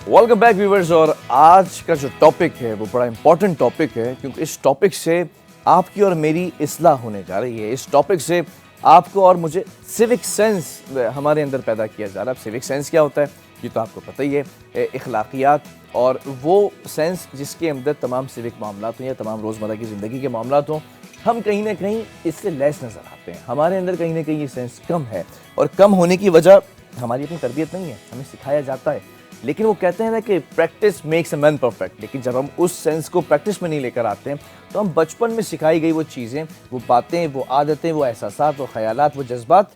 Welcome back viewers. और आज का जो टॉपिक है वो बड़ा इंपॉर्टेंट टॉपिक है, क्योंकि इस टॉपिक से आपकी और मेरी इस्लाह होने जा रही है। इस टॉपिक से आपको और मुझे सिविक सेंस हमारे अंदर पैदा किया जा रहा है। अब सिविक सेंस क्या होता है ये तो आपको पता ही है, इखलाकियात, और वो सेंस जिसके अंदर तमाम सिविक मामलात हों या तमाम रोज़मर्रा की ज़िंदगी के मामलात हों, हम कहीं ना कहीं इससे लेस नज़र आते हैं। हमारे अंदर कहीं ना कहीं ये सेंस कम है, और कम होने की वजह हमारी अपनी तरबियत नहीं है, हमें सिखाया जाता है। लेकिन वो कहते हैं ना कि practice makes a man perfect. लेकिन जब हम उस सेंस को प्रैक्टिस में नहीं लेकर आते हैं तो हम बचपन में सिखाई गई वो चीज़ें, वो बातें, वो आदतें, वो एहसासात, वो ख्यालात, वो जज्बात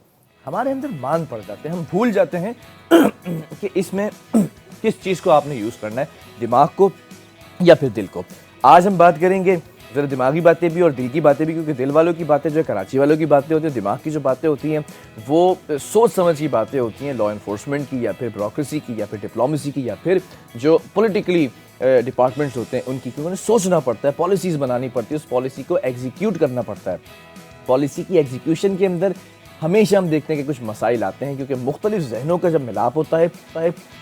हमारे अंदर मान पड़ जाते हैं। हम भूल जाते हैं कि इसमें किस चीज़ को आपने यूज़ करना है, दिमाग को या फिर दिल को। आज हम बात करेंगे ज़रा दिमागी बातें भी और दिल की बातें भी, क्योंकि दिल वालों की बातें जो है कराची वालों की बातें होती हैं, दिमाग की जो बातें होती हैं वो सोच समझ की बातें होती हैं, लॉ इन्फोर्समेंट की या फिर ब्यूरोक्रेसी की या फिर डिप्लोमेसी की या फिर जो पॉलिटिकली डिपार्टमेंट्स होते हैं उनकी, क्योंकि उन्हें सोचना पड़ता है, पॉलिसीज़ बनानी पड़ती है, उस पॉलिसी को एग्जीक्यूट करना पड़ता है। पॉलिसी की एग्जीक्यूशन के अंदर हमेशा हम देखते हैं कि कुछ मसाइल आते हैं, क्योंकि मुख्तलिफ जहनों का जब मिलाप होता है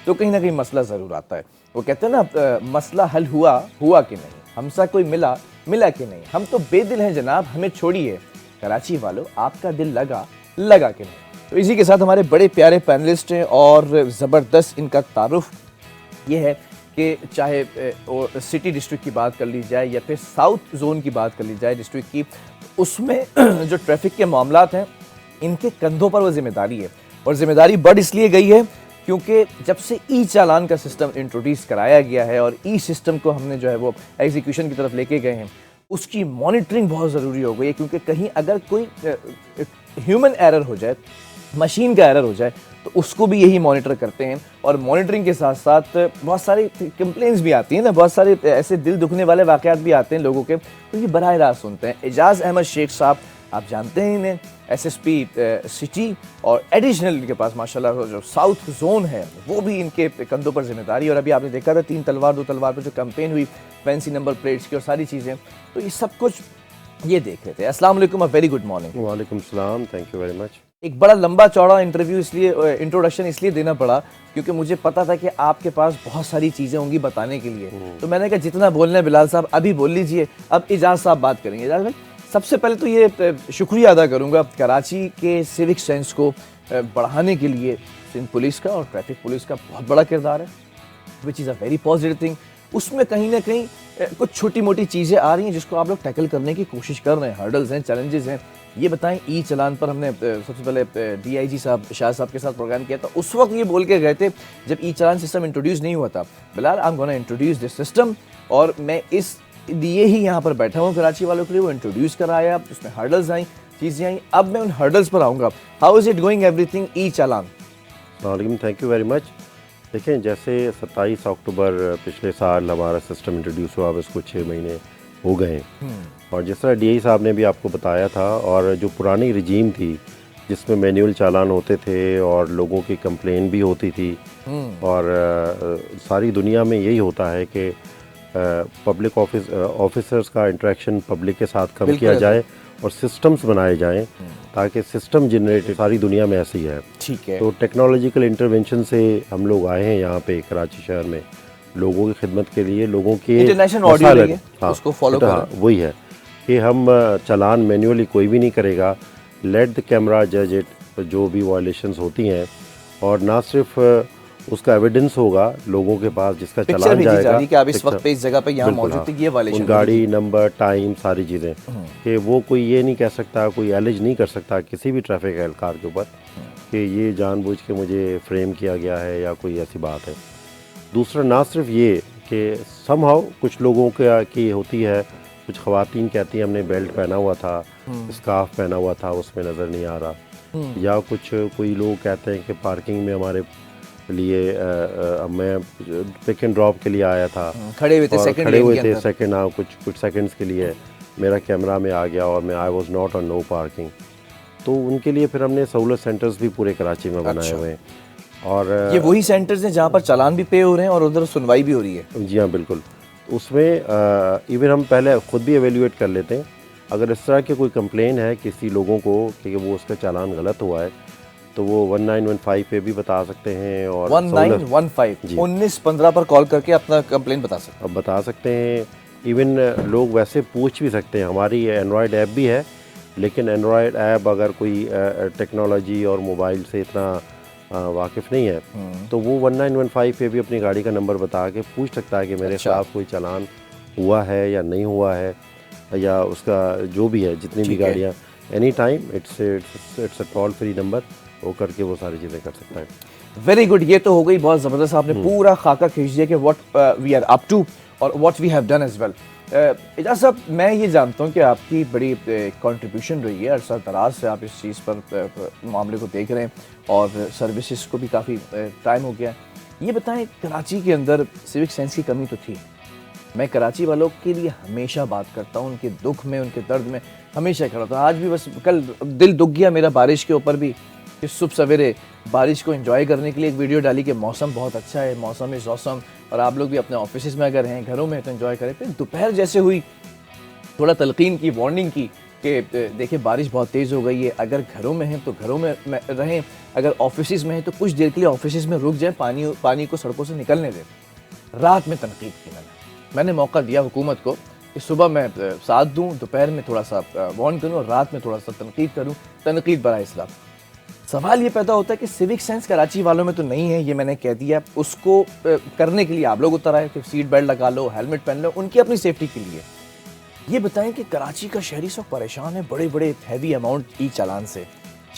तो कहीं ना कहीं मसला ज़रूर आता है। वो कहते हैं ना, मसला हल हुआ कि नहीं, हमसा कोई मिला कि नहीं, हम तो बेदिल हैं जनाब, हमें छोड़िए, कराची वालों आपका दिल लगा कि नहीं। तो इसी के साथ हमारे बड़े प्यारे पैनलिस्ट हैं और ज़बरदस्त इनका तारुफ ये है कि चाहे सिटी डिस्ट्रिक्ट की बात कर ली जाए या फिर साउथ जोन की बात कर ली जाए डिस्ट्रिक्ट की, उसमें जो ट्रैफिक के मामलात हैं इनके कंधों पर वो जिम्मेदारी है। और जिम्मेदारी बढ़ इसलिए गई है क्योंकि जब से ई चालान का सिस्टम इंट्रोड्यूस कराया गया है और ई सिस्टम को हमने जो है वो एग्जीक्यूशन की तरफ लेके गए हैं, उसकी मॉनिटरिंग बहुत ज़रूरी हो गई है। क्योंकि कहीं अगर कोई ह्यूमन एरर हो जाए, मशीन का एरर हो जाए, तो उसको भी यही मॉनिटर करते हैं। और मॉनिटरिंग के साथ साथ बहुत सारी कंप्लेंट्स भी आती हैं ना, बहुत सारे ऐसे दिल दुखने वाले वाक़यात भी आते हैं लोगों के, तो ये बराह रास्त सुनते हैं। एजाज़ अहमद शेख साहब, आप जानते हैं इन्हें, एसएसपी सिटी, और एडिशनल इनके पास माशाल्लाह जो साउथ जोन है वो भी इनके कंधों पर जिम्मेदारी। और अभी आपने देखा था 3 तलवार 2 तलवार पर जो कैंपेन हुई फैंसी नंबर प्लेट्स की और सारी चीज़ें, तो ये सब कुछ ये देख रहे थे। अस्सलाम वालेकुम, अ वेरी गुड मॉर्निंग। वालेकुम सलाम, थैंक यू वेरी मच। एक बड़ा लंबा चौड़ा इंट्रोडक्शन इसलिए देना पड़ा क्योंकि मुझे पता था कि आपके पास बहुत सारी चीज़ें होंगी बताने के लिए, तो मैंने कहा जितना बोलना है बिलाल साहब अभी बोल लीजिए, अब इजाज़ साहब बात करेंगे। इजाज़ भाई, सबसे पहले तो ये शुक्रिया अदा करूँगा कराची के सिविक सेंस को बढ़ाने के लिए सिंध पुलिस का और ट्रैफिक पुलिस का बहुत बड़ा किरदार है, which is a very positive thing. उसमें कहीं ना कहीं कुछ छोटी मोटी चीज़ें आ रही हैं जिसको आप लोग टैकल करने की कोशिश कर रहे हैं, हर्डल्स हैं, चैलेंजेस हैं। ये बताएं, ई चलान पर हमने सबसे पहले डीआईजी साहब शाह साहब के साथ प्रोग्राम किया था, उस वक्त ये बोल के गए थे जब ई चलान सिस्टम इंट्रोड्यूस नहीं हुआ था, Bilal I am gonna introduce this system, और मैं इस लिए ही यहाँ पर बैठा हूँ कराची वालों के लिए। वो इंट्रोड्यूस कराया, उसमें हर्डल्स आई, चीज़ें आई, अब मैं उन हर्डल्स पर आऊँगा। How is it going everything E challan? Thank you very much. देखें, जैसे 27 अक्टूबर पिछले साल हमारा सिस्टम इंट्रोड्यूस हुआ, बस कुछ 6 महीने हो गए, और जिस तरह डीआई साहब ने भी आपको बताया था, और जो पुरानी रजीम थी जिसमें मैनुअल चालान होते थे और लोगों की कंप्लेन भी होती थी, और सारी दुनिया में यही होता है कि पब्लिक ऑफिसर्स का इंटरेक्शन पब्लिक के साथ कम किया जाए और सिस्टम्स बनाए जाएं ताकि सिस्टम जनरेट, सारी दुनिया में ऐसी है। ठीक है। तो टेक्नोलॉजिकल इंटरवेंशन से हम लोग आए हैं यहाँ पे कराची शहर में लोगों की खिदमत के लिए, लोगों के इंटरनेशनल ऑडियो उसको फॉलो करें। हाँ, वही है कि हम चालान मैन्युअली कोई भी नहीं करेगा, लेट द कैमरा जज इट, जो भी वायलेशंस होती हैं, और ना सिर्फ उसका एविडेंस होगा लोगों के पास जिसका चालान जाएगा कि आप इस वक्त पे इस जगह पे यहाँ मौजूद थे, ये वायलेशन, गाड़ी नंबर, टाइम, सारी चीज़ें, कि वो कोई ये नहीं कह सकता, कोई एलिज नहीं कर सकता किसी भी ट्रैफिक एहलकार के ऊपर कि ये जानबूझ के मुझे फ्रेम किया गया है या कोई ऐसी बात है। दूसरा, ना सिर्फ ये कि समहाउ कुछ लोगों की होती है, कुछ ख़वातीन कहती हैं हमने बेल्ट पहना हुआ था, स्कार्फ पहना हुआ था, उसमें नज़र नहीं आ रहा, या कोई लोग कहते हैं कि पार्किंग में हमारे लिए मैं पिक एंड ड्रॉप के लिए आया था, खड़े हुए थे सेकंड, हाँ, कुछ सेकंड्स के लिए मेरा कैमरा में आ गया और मैं I was not on no parking. तो उनके लिए फिर हमने सहूलत सेंटर्स भी पूरे कराची में बनाए हुए हैं, और ये वही सेंटर्स हैं जहाँ पर चालान भी पे हो रहे हैं और उधर सुनवाई भी हो रही है। जी हाँ, बिल्कुल। उसमें इवन हम पहले ख़ुद भी एवेल्यूएट कर लेते हैं, अगर इस तरह की कोई कंप्लेन है किसी लोगों को कि वो उसका चालान गलत हुआ है, तो वो 1915 पे भी बता सकते हैं और 1915 1915 पर कॉल करके अपना कंप्लेंट बता सकते अब बता सकते हैं। इवन लोग वैसे पूछ भी सकते हैं, हमारी एंड्रॉयड ऐप भी है, लेकिन एंड्रॉयड ऐप अगर कोई टेक्नोलॉजी और मोबाइल से इतना वाकिफ़ नहीं है तो वो 1915 पे भी अपनी गाड़ी का नंबर बता के पूछ सकता है कि मेरे खिलाफ कोई चालान हुआ है या नहीं हुआ है, या उसका जो भी है जितनी भी गाड़ियाँ, any time it's a toll free number, वो करके वो सारी चीज़ें कर सकता है। वेरी गुड, ये तो हो गई बहुत ज़बरदस्त, आपने पूरा खाका खींच दिया कि what we are up to और what we have done as well. Aijaz साहब, मैं ये जानता हूँ कि आपकी बड़ी कंट्रीब्यूशन रही है, अरसा दराज से आप इस चीज़ पर मामले को देख रहे हैं और सर्विसेज को भी काफ़ी टाइम हो गया है। ये बताएं, कराची के अंदर सिविक सेंस की कमी तो थी, मैं कराची वालों के लिए हमेशा बात करता हूँ, उनके दुख में उनके दर्द में हमेशा खड़ा था। आज भी बस कल दिल दुख गया मेरा बारिश के ऊपर भी, कि सुबह सवेरे बारिश को एंजॉय करने के लिए एक वीडियो डाली कि मौसम बहुत अच्छा है, मौसम इज़ ऑसम, और आप लोग भी अपने ऑफिस में अगर हैं, घरों में तो एंजॉय करें। फिर दोपहर जैसे हुई, थोड़ा तलकीन की, वार्निंग की कि देखिए बारिश बहुत तेज़ हो गई है, अगर घरों में हैं तो घरों में रहें, अगर ऑफिस में हैं तो कुछ देर के लिए ऑफिस में रुक जाएँ, पानी को सड़कों से निकलने दें। रात में तनकीद की मैंने मौका दिया हुकूमत को कि सुबह मैं साथ दूँ, दोपहर में थोड़ा सा वार्न करूँ और रात में थोड़ा सा तनकीद करूँ, तनकीद बराए इस्लाम। सवाल ये पैदा होता है कि सिविक सेंस कराची वालों में तो नहीं है, ये मैंने कह दिया, उसको करने के लिए आप लोग उतर आए कि सीट बेल्ट लगा लो, हेलमेट पहन लो, उनकी अपनी सेफ्टी के लिए। ये बताएं कि कराची का शहरी सब परेशान है बड़े बड़े हैवी अमाउंट ई चालान से।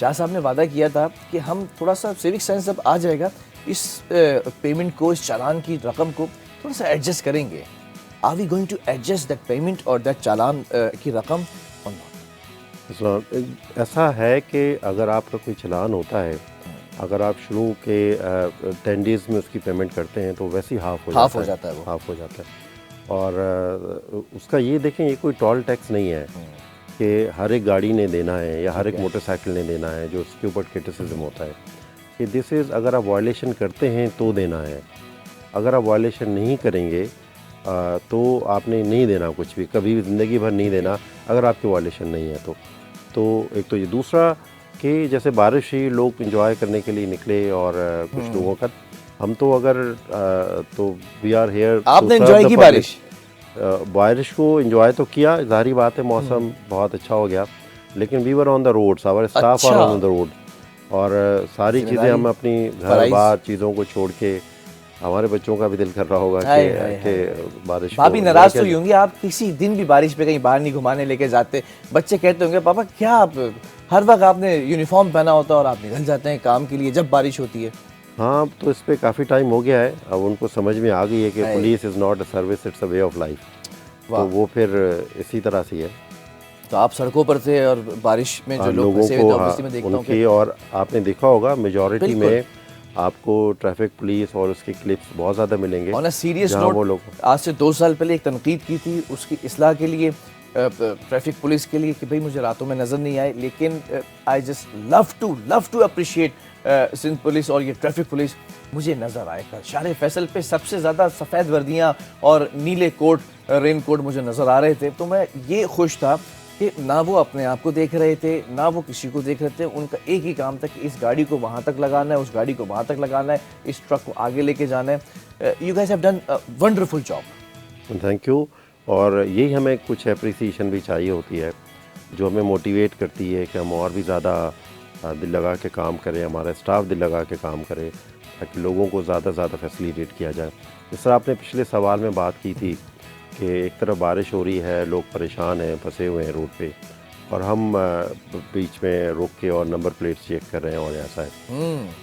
शाह साहब ने वादा किया था कि हम थोड़ा सा सिविक सेंस जब आ जाएगा, इस पेमेंट को, इस चालान की रकम को थोड़ा सा एडजस्ट करेंगे। Are we going to adjust that payment और दैट चालान की रकम और नॉट? ऐसा है कि अगर आपका कोई चालान होता है, अगर आप शुरू के 10 डेज़ में उसकी पेमेंट करते हैं तो वैसे ही हाफ हो जाता है, हाफ हो जाता है। और उसका ये देखें, ये कोई टोल टैक्स नहीं है कि हर एक गाड़ी ने देना है या हर एक मोटरसाइकिल ने देना है, जो उसके ऊपर क्रिटिसिज्म होता है कि दिस इज़, अगर आप वायलेशन करते हैं तो देना है, अगर आप वायलेशन नहीं करेंगे तो आपने नहीं देना, कुछ भी कभी भी ज़िंदगी भर नहीं देना अगर आपकी वायलेशन नहीं है तो एक तो ये। दूसरा कि जैसे बारिश ही लोग एंजॉय करने के लिए निकले, और कुछ लोगों का, हम तो अगर तो वी आर हेयर। आपने एंजॉय की बारिश को एंजॉय तो किया, ज़ाहिर बात है, मौसम बहुत अच्छा हो गया, लेकिन we were on the roads, our staff are on the road, और सारी चीज़ें हम अपनी घर बार चीज़ों को छोड़ के, हमारे बच्चों का भी दिल कर रहा होगा कि बारिश। भाभी नाराज तो होंगी, आप किसी दिन भी बारिश पे कहीं बाहर नहीं घुमाने लेके जाते, बच्चे कहते होंगे पापा क्या आप हर वक्त आपने यूनिफॉर्म पहना होता है और आप निकल जाते हैं काम के लिए जब बारिश होती है। हाँ, तो इस पे काफ़ी टाइम हो गया है, अब उनको समझ में आ गई है कि police is not a service, it's a way of life, तो वो फिर इसी तरह से है। तो आप सड़कों पर थे और बारिश में जो लोग फंसे हुए थे, ऑब्वियसली मैं देखता हूं कि, और आपने देखा होगा मेजॉरिटी में आपको ट्रैफिक पुलिस और उसके क्लिप्स बहुत ज़्यादा मिलेंगे। ऑन अ सीरियस नोट, आज से 2 साल पहले एक तनकीद की थी उसकी इस्लाह के लिए, ट्रैफिक पुलिस के लिए, कि भाई मुझे रातों में नज़र नहीं आए, लेकिन I just love to appreciate Sindh police और ये ट्रैफिक पुलिस मुझे नज़र आए। शार फैसल पे सबसे ज़्यादा सफ़ेद वर्दियाँ और नीले कोट, रेन कोट मुझे नज़र आ रहे थे, तो मैं ये खुश था कि ना वो अपने आप को देख रहे थे, ना वो किसी को देख रहे थे, उनका एक ही काम था कि इस गाड़ी को वहाँ तक लगाना है, उस गाड़ी को वहाँ तक लगाना है, इस ट्रक को आगे लेके जाना है। You guys have done a wonderful job. Thank you. और यही हमें कुछ अप्रिसिएशन भी चाहिए होती है, जो हमें मोटिवेट करती है कि हम और भी ज़्यादा दिल लगा के काम करें, हमारा स्टाफ दिल लगा के काम करे, ताकि लोगों को ज़्यादा से ज़्यादा फैसिलिटेट किया जाए। जिस तरह आपने पिछले सवाल में बात की थी कि एक तरफ बारिश हो रही है, लोग परेशान हैं, फंसे हुए हैं रोड पे, और हम बीच में रुक के और नंबर प्लेट चेक कर रहे हैं और ऐसा है।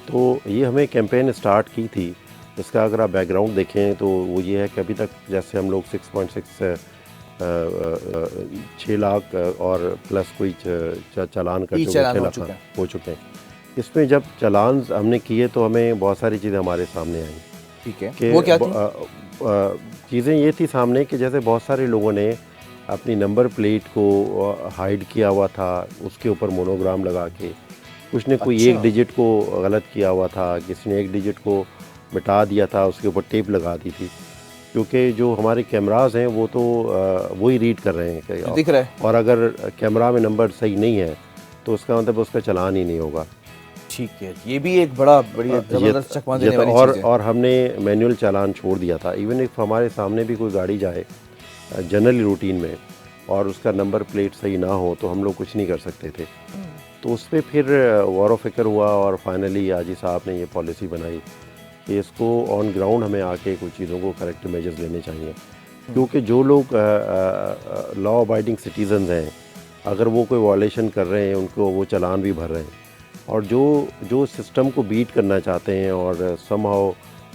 तो ये हमें कैंपेन स्टार्ट की थी, इसका अगर आप बैकग्राउंड देखें तो वो ये है कि अभी तक जैसे हम लोग 6 लाख और प्लस कोई चालान कर चुके, 6 लाख हो चुके हैं। इसमें जब चालान हमने किए तो हमें बहुत सारी चीज़ें हमारे सामने आई। ठीक है, वो क्या थी? चीज़ें ये थी सामने कि जैसे बहुत सारे लोगों ने अपनी नंबर प्लेट को हाइड किया हुआ था, उसके ऊपर मोनोग्राम लगा के, कुछ ने कोई एक डिजिट को गलत किया हुआ था, किसी ने एक डिजिट को मिटा दिया था, उसके ऊपर टेप लगा दी थी, क्योंकि जो हमारे कैमराज हैं वो तो वही रीड कर रहे हैं, दिख रहा है, और अगर कैमरा में नंबर सही नहीं है तो उसका मतलब उसका चालान ही नहीं होगा। ठीक है, ये भी एक बड़ा बढ़िया जबरदस्त चकमा देने वाली चीज़ है। और हमने मैनुअल चालान छोड़ दिया था। इवन इफ हमारे सामने भी कोई गाड़ी जाए जनरली रूटीन में और उसका नंबर प्लेट सही ना हो तो हम लोग कुछ नहीं कर सकते थे। तो उस पर फिर गौर फिक्र हुआ और फाइनली आजी साहब ने ये पॉलिसी बनाई कि इसको ऑन ग्राउंड हमें आके कुछ चीज़ों को करेक्ट मेजर्स लेने चाहिए, क्योंकि जो लोग लॉ अबाइडिंग सिटीजन्स हैं, अगर वो कोई वायलेशन कर रहे हैं उनको वो चालान भी भर रहे हैं, और जो सिस्टम को बीट करना चाहते हैं और समहाउ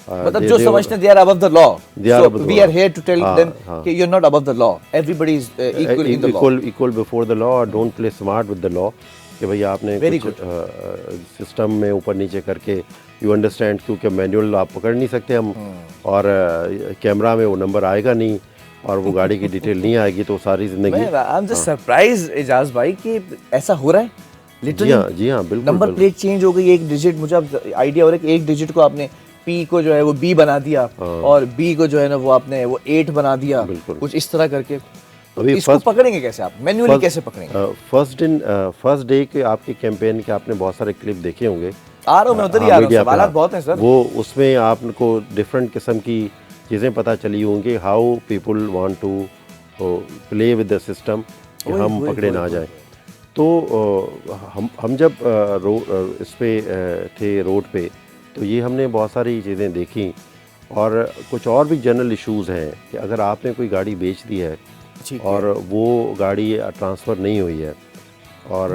मतलब जो समझते हैं they are above the law, so we are here to tell them कि you're not above the law, everybody is equal in the law, equal before the law, don't play smart with the law, कि भाई आपने कुछ system में ऊपर नीचे करके you understand, क्योंकि मैनुअल आप पकड़ नहीं सकते हम, और कैमरा में वो नंबर आएगा नहीं और वो गाड़ी की डिटेल नहीं आएगी, तो सारी जिंदगी। I am just surprise Ejaz भाई कि ऐसा हो रहा है लिटरली। जी हाँ बिल्कुल। नंबर प्लेट चेंज हो गई, एक डिजिट, मुझे अब आइडिया हो रहा है कि एक डिजिट को आपने पी को जो है वो बी बना दिया और बी को जो है ना वो आपने वो 8 बना दिया, कुछ इस तरह करके। तो इसको पकड़ेंगे कैसे आप, मैन्युअली कैसे पकड़ेंगे? फर्स्ट डे के आपके कैंपेन के आपने बहुत सारे क्लिप देखे होंगे, आ रहा हूं मैं उधर ही आ रहा हूं, सवालात बहुत हैं सर। वो उसमें आपको डिफरेंट किस्म की चीज़ें पता चली होंगी, how people want to play with the system कि हम पकड़े ना जाए। तो हम जब इस पे थे रोड पे, तो ये हमने बहुत सारी चीज़ें देखी, और कुछ और भी जनरल इश्यूज़ हैं कि अगर आपने कोई गाड़ी बेच दी है और वो गाड़ी ट्रांसफ़र नहीं हुई है और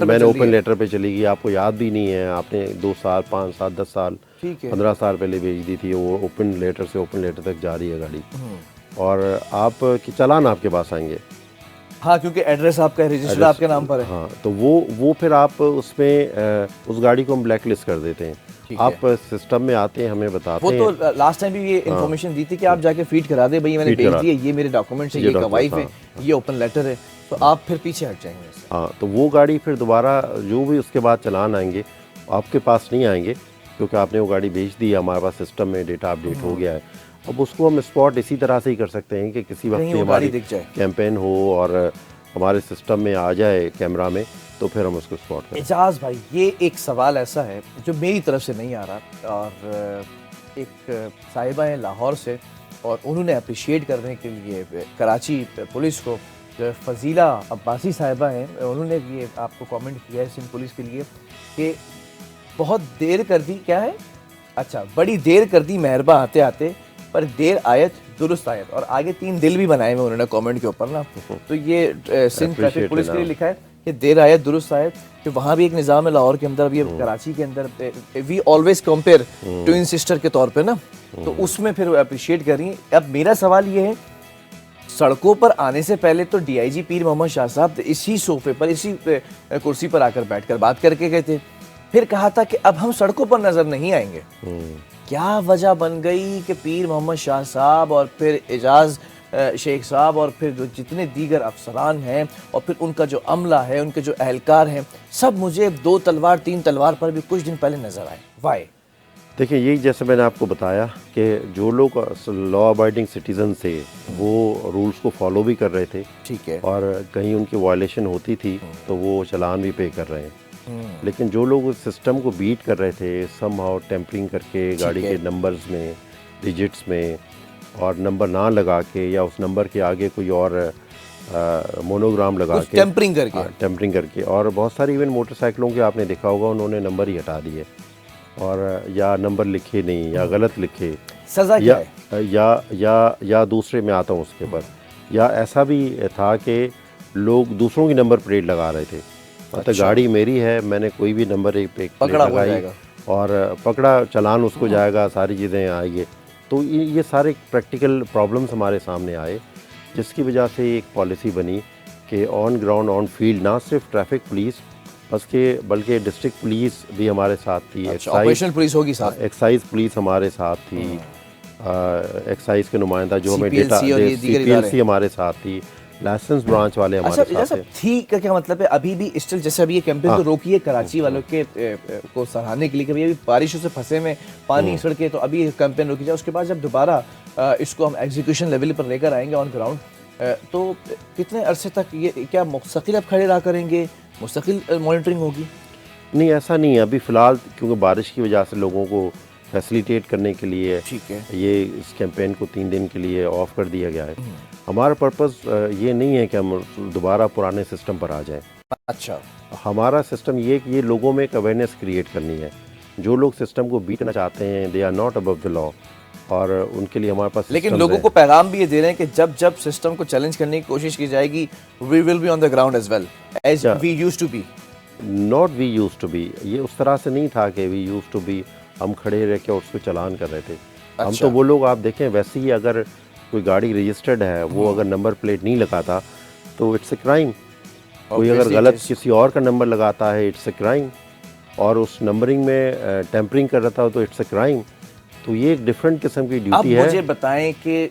मैंने ओपन लेटर पे चली गई, आपको याद भी नहीं है, आपने 2 साल 5 साल 10 साल 15 साल पहले बेच दी थी, वो ओपन लेटर से ओपन लेटर तक जा रही है गाड़ी, और आप कि चालान आपके पास आएंगे। हाँ, क्योंकि एड्रेस आपका रजिस्टर आपके नाम पर है। हाँ, तो वो फिर आप उसमें उस गाड़ी को हम ब्लैक लिस्ट कर देते हैं। आप सिस्टम में आते हैं, हमें बताते हैं। वो तो लास्ट टाइम भी ये इन्फॉर्मेशन दी थी कि आप जाके फीड करा दे, भाई मैंने भेज दिया, ये मेरे डॉक्यूमेंट्स है, ये गवाही है, ये ओपन लेटर है, तो आप फिर पीछे हट जाएंगे। हाँ, तो वो गाड़ी फिर दोबारा जो भी उसके बाद चालान आएंगे आपके पास नहीं आएंगे, क्योंकि आपने वो गाड़ी बेच दी है, हमारे पास सिस्टम में डेटा अपडेट हो गया है। अब उसको हम स्पॉट इसी तरह से ही कर सकते हैं कि किसी वक्त हमारी कैंपेन हो और हमारे सिस्टम में आ जाए कैमरा में, तो फिर हम उसको स्पॉट करें। एजाज भाई, ये एक सवाल ऐसा है जो मेरी तरफ से नहीं आ रहा, और एक साहिबा है लाहौर से, और उन्होंने अप्रिशिएट करने के लिए कराची पुलिस को, जो फजीला अब्बासी साहिबा हैं, उन्होंने ये आपको कमेंट किया है सिंध पुलिस के लिए कि बहुत देर कर दी, क्या है, अच्छा, बड़ी देर कर दी मेहरबा आते आते, पर देर आयत दुरुस्त आयत, और आगे 3 दिल भी बनाए हुए उन्होंने कमेंट के ऊपर ना। तो ये सिंध ट्रैफिक पुलिस के लिए लिखा है कि देर आयत दुरुस्त आयत, कि वहाँ भी एक निज़ाम है लाहौर के अंदर, अभी कराची के अंदर, we always compare twin sister के तौर पे ना, तो उसमें फिर अप्रिशिएट कर रही हैं। अब मेरा सवाल ये है, सड़कों पर आने से पहले तो डीआईजी पीर मोहम्मद शाह साहब इसी सोफे पर, इसी कुर्सी पर आकर बैठकर बात करके गए थे, फिर कहा था कि अब हम सड़कों पर नजर नहीं आएंगे। क्या वजह बन गई कि पीर मोहम्मद शाह साहब और फिर एजाज शेख साहब और फिर जो जितने दीगर अफसरान हैं और फिर उनका जो अमला है, उनके जो एहलकार हैं, सब मुझे 2 तलवार 3 तलवार पर भी कुछ दिन पहले नजर आए? वाई? देखिए, यही जैसे मैंने आपको बताया कि जो लोग लॉ अबाइडिंग सिटीजन थे वो रूल्स को फॉलो भी कर रहे थे, ठीक है, और कहीं उनकी वायलेशन होती थी तो वो चालान भी पे कर रहे हैं। लेकिन जो लोग उस सिस्टम को बीट कर रहे थे, समहाउ टेम्परिंग करके गाड़ी के नंबर्स में, डिजिट्स में, और नंबर ना लगा के या उस नंबर के आगे कोई और मोनोग्राम लगा के टेम्परिंग करके, और बहुत सारी इवन मोटरसाइकिलों के आपने देखा होगा उन्होंने नंबर ही हटा दिए, और या नंबर लिखे नहीं या गलत लिखे, सजा क्या है? या दूसरे में आता हूँ उसके ऊपर, या ऐसा भी था कि लोग दूसरों की नंबर प्लेट लगा रहे थे। मतलब गाड़ी मेरी है, मैंने कोई भी नंबर एक प्लेट लगाई और पकड़ा, चालान उसको जाएगा, सारी चीज़ें आएगी। तो ये सारे प्रैक्टिकल प्रॉब्लम्स हमारे सामने आए, जिसकी वजह से एक पॉलिसी बनी कि ऑन ग्राउंड ऑन फील्ड ना सिर्फ ट्रैफिक पुलिस बल्कि डिस्ट्रिक्ट पुलिस भी हमारे साथ थी, ऑपरेशनल पुलिस होगी साथ, एक्साइज पुलिस हमारे साथ थी, एक्साइज के नुमाइंदा जो हमें डेटा, CPLC हमारे साथ थी, लाइसेंस ब्रांच वाले हमारे साथ थे। ठीक है, क्या मतलब है, अभी भी स्टिल जैसे अभी ये कैंपेन तो रोकी है कराची वालों के को सराहने के लिए कि अभी बारिशों से फंसे में पानी सड़के, तो अभी कैंपेन रोकी जाए, उसके बाद जब दोबारा इसको हम एग्जीक्यूशन लेवल पर लेकर आएंगे ऑन ग्राउंड, तो कितने अरसे तक ये क्या मुस्तकिल अब खड़े रहा करेंगे, मुस्तकिल मॉनिटरिंग होगी? नहीं, ऐसा नहीं है अभी फ़िलहाल, क्योंकि बारिश की वजह से लोगों को फैसिलिटेट करने के लिए ठीक है। ये इस कैंपेन को 3 दिन के लिए ऑफ कर दिया गया है। हमारा पर्पस ये नहीं है कि हम दोबारा पुराने सिस्टम पर आ जाएं। अच्छा, हमारा सिस्टम ये है कि ये लोगों में एक अवेयरनेस क्रिएट करनी है। जो लोग सिस्टम को बीट करना चाहते हैं, they are not above the law, और उनके लिए हमारे पास लेकिन systems लोगों हैं। को पैगाम भी ये दे रहे हैं कि जब जब सिस्टम को चैलेंज करने की कोशिश की जाएगी, we will be on the ground as well as Yeah. We used to be. Not we use to be, ये उस तरह से नहीं था कि वी यूज टू बी हम खड़े रह के उसको चलान कर रहे थे। हम अच्छा। तो वो लोग, आप देखें, वैसे ही अगर कोई गाड़ी रजिस्टर्ड है, वो अगर नंबर प्लेट नहीं लगाता तो इट्स ए क्राइम। कोई अगर Obviously गलत it is. किसी और का नंबर लगाता है, इट्स ए क्राइम। और उस नंबरिंग में टेम्परिंग कर रहा था तो इट्स ए क्राइम। तो ये एक डिफरेंट किस्म की अब ड्यूटी है। मुझे बताएं कि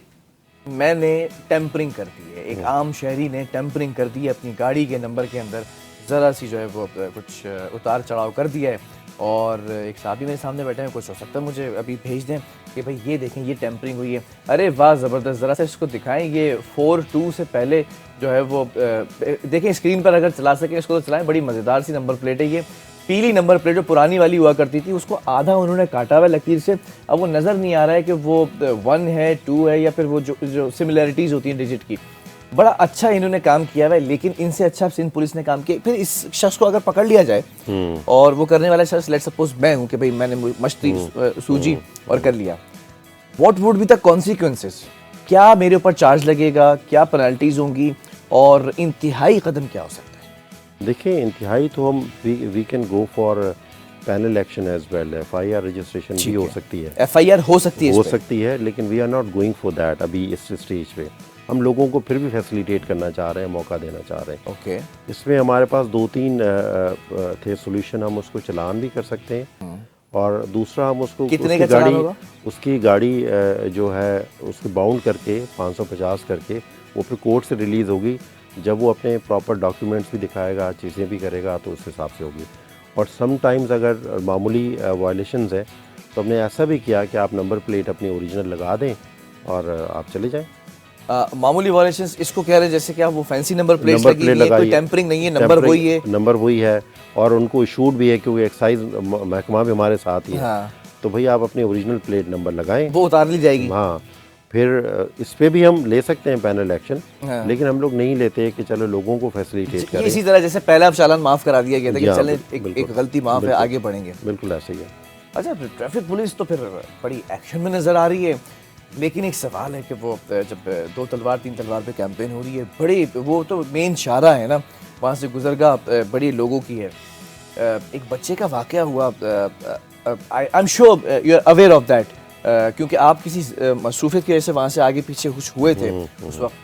मैंने टेम्परिंग कर दी है, एक आम शहरी ने टेम्परिंग कर दी है अपनी गाड़ी के नंबर के अंदर, ज़रा सी जो है वो कुछ उतार चढ़ाव कर दिया है, और एक साहब मेरे सामने बैठे हैं, कुछ हो सकता है मुझे अभी भेज दें कि भाई ये देखें ये टेम्परिंग हुई है। अरे वाह ज़बरदस्त, ज़रा सा इसको दिखाएं, ये 4-2 से पहले जो है वो देखें स्क्रीन पर, अगर चला सकें इसको तो चलाएं। बड़ी मज़ेदार सी नंबर प्लेट है ये, पीली नंबर प्लेट जो पुरानी वाली हुआ करती थी, उसको आधा उन्होंने काटा हुआ लकीर से। अब वो नज़र नहीं आ रहा है कि वो 1 है, 2 है, या फिर वो जो सिमिलैरिटीज़ होती हैं डिजिट की। बड़ा अच्छा इन्होंने काम किया हुआ है, लेकिन इनसे अच्छा सिंध पुलिस ने काम किया। फिर इस शख्स को अगर पकड़ लिया जाए और वो करने वाला शख्स, लेट सपोज मैं हूँ कि भाई मैंने मछली सूजी और कर लिया, what would be the consequences? क्या मेरे ऊपर चार्ज लगेगा, क्या पेनल्टीज होंगी, और इंतहाई कदम क्या हो सकता है? देखिए, इंतहाई तो हम we can go for penal action as well. FIR registration भी हो सकती है, FIR हो सकती है, हो सकती है, लेकिन we are not going for that अभी इस स्टेज पे। हम लोगों को फिर भी फैसिलिटेट करना चाह रहे हैं, मौका देना चाह रहे हैं। ओके। इसमें हमारे पास 2-3 थे सोल्यूशन। हम उसको चलान भी कर सकते हैं, और दूसरा हम उसको कितने का चालान होगा? उसकी गाड़ी जो है उसको बाउंड करके 550 करके वो फिर कोर्ट से रिलीज़ होगी। जब वो अपने प्रॉपर डॉक्यूमेंट्स भी दिखाएगा, चीज़ें भी करेगा, तो उस हिसाब से होगी। और समटाइम्स अगर मामूली वायलेशंस है तो हमने ऐसा भी किया कि आप नंबर प्लेट अपनी ओरिजिनल लगा दें और आप चले जाएं। मामूली वायलेशंस इसको कह रहे हैं, जैसे कि आप वो फैंसी नंबर प्लेट लगी है, कोई टेम्परिंग नहीं है, नंबर वही है, नंबर वही है, और उनको इशूड भी है, क्योंकि एक्साइज महकमा भी हमारे साथ ही है। हाँ। तो भाई आप अपनी ओरिजिनल प्लेट नंबर लगाएं, वो उतार ली जाएगी। हाँ। फिर इस पे भी हम ले सकते हैं पैनल एक्शन, हाँ। लेकिन हम लोग नहीं लेते कि चलो लोगों को फैसिलिटेट करें। इसी तरह जैसे पहला अब चालान माफ करा दिया गया था कि हाँ, चलें बिल्कुल, एक गलती माफ है, आगे बढ़ेंगे। बिल्कुल ऐसे ही है। अच्छा, ट्रैफिक पुलिस तो फिर बड़ी एक्शन में नजर आ रही है, लेकिन एक सवाल है कि वो जब 2 तलवार 3 तलवार पे कैंपेन हो रही है, बड़ी वो तो मेन शाहरा है ना, वहाँ से गुजरगाह बड़ी लोगों की है। एक बच्चे का वाकया हुआ, I am sure you are aware of that, क्योंकि आप किसी मसरूफियत की वजह से वहाँ से आगे पीछे कुछ हुए थे उस वक्त।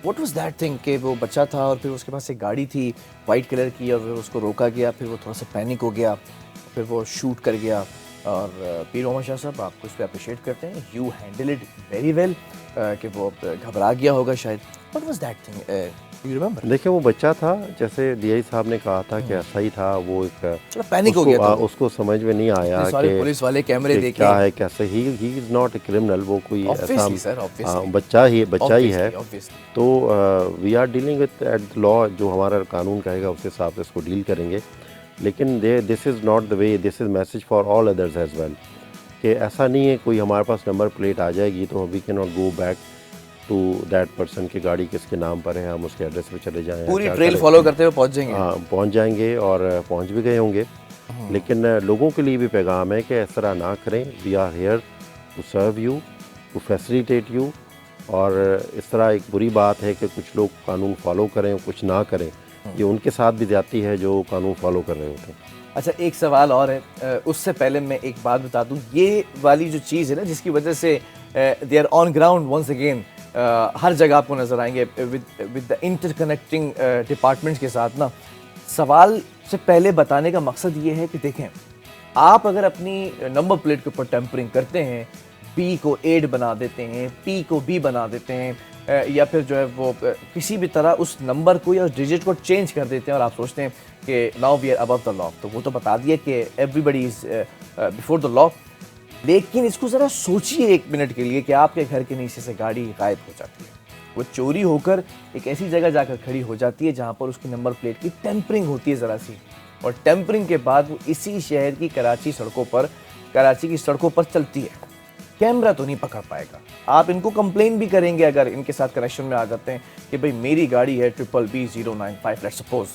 व्हाट वाज दैट थिंग कि वो बच्चा था और फिर उसके पास एक गाड़ी थी वाइट कलर की, और फिर उसको रोका गया, फिर वो थोड़ा सा पैनिक हो गया, फिर वो शूट कर गया। और पीर मोहम्मद शाह साहब, आपको इस पर अप्रिशिएट करते हैं, you handle it very well, कि वो घबरा गया होगा शायद। What was that thing, you remember? देखिए, वो बच्चा था, जैसे DI साहब ने कहा था कि ऐसा ही था, वो एक थोड़ा पैनिक हो गया था, उसको समझ में नहीं आया कि पुलिस वाले कैमरे देखे क्या है, कैसे। He is not a criminal, वो कोई ऐसा बच्चा ही है। तो we are dealing with at law, जो हमारा कानून कहेगा उस हिसाब से इसको डील करेंगे। लेकिन this is not the way, this is message for all others as well, कि ऐसा नहीं है कोई हमारे पास नंबर प्लेट आ जाएगी तो we can not go back to that person की गाड़ी किसके नाम पर है, हम उसके एड्रेस पे चले जाएं, पूरी ट्रेल फॉलो करते हुए पहुंच जाएंगे। हाँ, पहुंच जाएंगे, और पहुंच भी गए होंगे। लेकिन लोगों के लिए भी पैगाम है कि इस तरह ना करें। We are here to serve you, to facilitate you. और इस तरह एक बुरी बात है कि कुछ लोग कानून फॉलो करें, कुछ ना करें, ये उनके साथ भी ज्यादती है जो कानून फॉलो कर रहे होते हैं। अच्छा, एक सवाल और है, उससे पहले मैं एक बात बता दूं, ये वाली जो चीज़ है ना, जिसकी वजह से they are on ground once again, हर जगह आपको नजर आएंगे विद द इंटरकनेक्टिंग डिपार्टमेंट्स के साथ ना। सवाल से पहले बताने का मकसद ये है कि देखें, आप अगर अपनी नंबर प्लेट के ऊपर टेम्परिंग करते हैं, B को 8 बना देते हैं, P को B बना देते हैं, या फिर जो है वो किसी भी तरह उस नंबर को या उस डिजिट को चेंज कर देते हैं, और आप सोचते हैं कि now we are above the law, तो वो तो बता दिया कि everybody is before the law. लेकिन इसको ज़रा सोचिए 1 मिनट के लिए कि आपके घर के नीचे से गाड़ी गायब हो जाती है, वो चोरी होकर एक ऐसी जगह जाकर खड़ी हो जाती है जहाँ पर उसकी नंबर प्लेट की टेम्परिंग होती है ज़रा सी, और टेम्परिंग के बाद वो इसी शहर की कराची की सड़कों पर चलती है। कैमरा तो नहीं पकड़ पाएगा। आप इनको कंप्लेन भी करेंगे अगर इनके साथ कनेक्शन में आ जाते हैं कि भाई मेरी गाड़ी है BBB095, लेट्स सपोज,